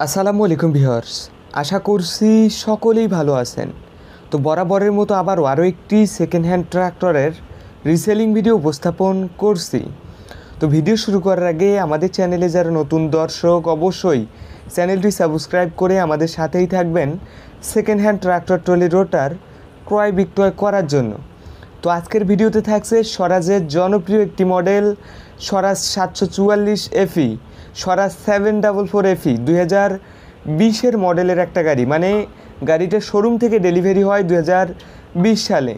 আসসালামু আলাইকুম ভিউয়ার্স, আশা করছি সকলেই ভালো আছেন। তো বরাবরের মতো আরও একটি সেকেন্ড হ্যান্ড ট্রাক্টরের রিসেলিং ভিডিও উপস্থাপন করছি। তো ভিডিও শুরু করার আগে আমাদের চ্যানেলে যারা নতুন দর্শক অবশ্যই চ্যানেলটি সাবস্ক্রাইব করে আমাদের সাথেই থাকবেন সেকেন্ড হ্যান্ড ট্রাক্টর ট্রলি রোটার ক্রয় বিক্রয় করার জন্য। তো আজকের ভিডিওতে থাকছে স্বরাজের জনপ্রিয় একটি মডেল স্বরাজ 744 এফই, স্বরাজ 744 এফই 2020-এর মডেলের একটা গাড়ি, মানে গাড়িটা শোরুম থেকে ডেলিভারি হয় 2020 সালে।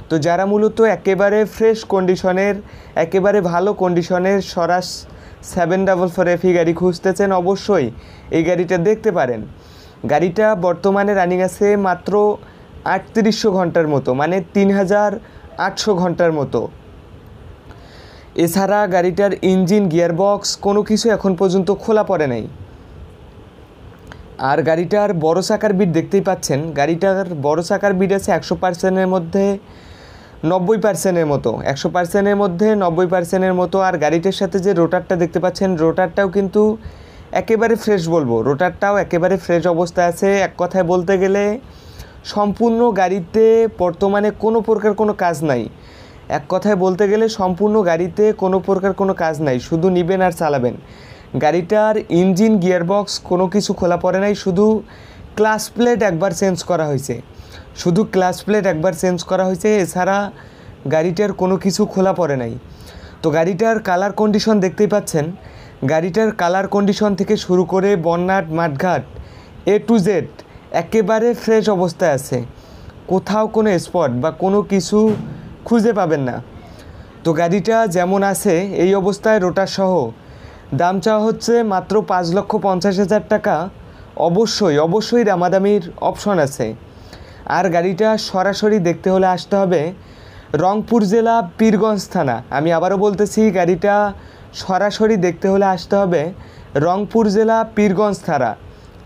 তো যারা মূলত একেবারে ফ্রেশ কন্ডিশনের, একেবারে ভালো কন্ডিশনের স্বরাজ 744 এফই গাড়ি খুঁজতেছেন, অবশ্যই এই গাড়িটা দেখতে পারেন। গাড়িটা বর্তমানে রানিং আছে মাত্র 3800 ঘন্টার মতো, মানে 3800 ঘন্টার মতো। এছাড়া গাড়িটার ইঞ্জিন, গিয়ারবক্স কোনো কিছু এখন পর্যন্ত খোলা পড়ে নাই। আর গাড়িটার বড় চাকার বিট দেখতেই পাচ্ছেন, গাড়িটার বড় চাকার বিট আছে 100%-এর মধ্যে 90%-এর মতো, 100%-এর মধ্যে 90%-এর মতো। আর গাড়িটার সাথে যে রোটারটা দেখতে পাচ্ছেন, রোটারটাও কিন্তু একেবারে ফ্রেশ বলবো, রোটারটাও একেবারে ফ্রেশ অবস্থায় আছে। এক কথায় বলতে গেলে সম্পূর্ণ গাড়িতে বর্তমানে কোনো প্রকার কোনো কাজ নাই। এক কথায় বলতে গেলে সম্পূর্ণ গাড়িতে কোনো প্রকার কোনো কাজ নাই, শুধু নেবেন আর চালাবেন। গাড়িটার ইঞ্জিন, গিয়ারবক্স কোনো কিছু খোলা পড়ে নাই, শুধু ক্লাচ প্লেট একবার চেঞ্জ করা হয়েছে, শুধু ক্লাচ প্লেট একবার চেঞ্জ করা হয়েছে। এছাড়া গাড়িটার কোনো কিছু খোলা পড়ে নাই। তো গাড়িটার কালার কন্ডিশন দেখতেই পাচ্ছেন, গাড়িটার কালার কন্ডিশন থেকে শুরু করে বন্নাট, মাঠঘাট, এ টু জেড একেবারে ফ্রেশ অবস্থায় আছে, কোথাও কোনো স্পট বা কোনো কিছু খুঁজে পাবেন না। তো গাড়িটা যেমন আছে এই অবস্থায় রোটার সহ দাম চাওয়া হচ্ছে মাত্র 5,50,000 টাকা। অবশ্যই দামাদামির অপশন আছে। আর গাড়িটা সরাসরি দেখতে হলে আসতে হবে রংপুর জেলা, পীরগঞ্জ থানা। আমি আবারও বলতেছি, গাড়িটা সরাসরি দেখতে হলে আসতে হবে রংপুর জেলা, পীরগঞ্জ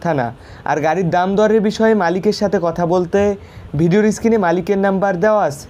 থানা। আর গাড়ির দাম দরের বিষয়ে মালিকের সাথে কথা বলতে ভিডিওর স্ক্রিনে মালিকের নাম্বার দেওয়া আছে,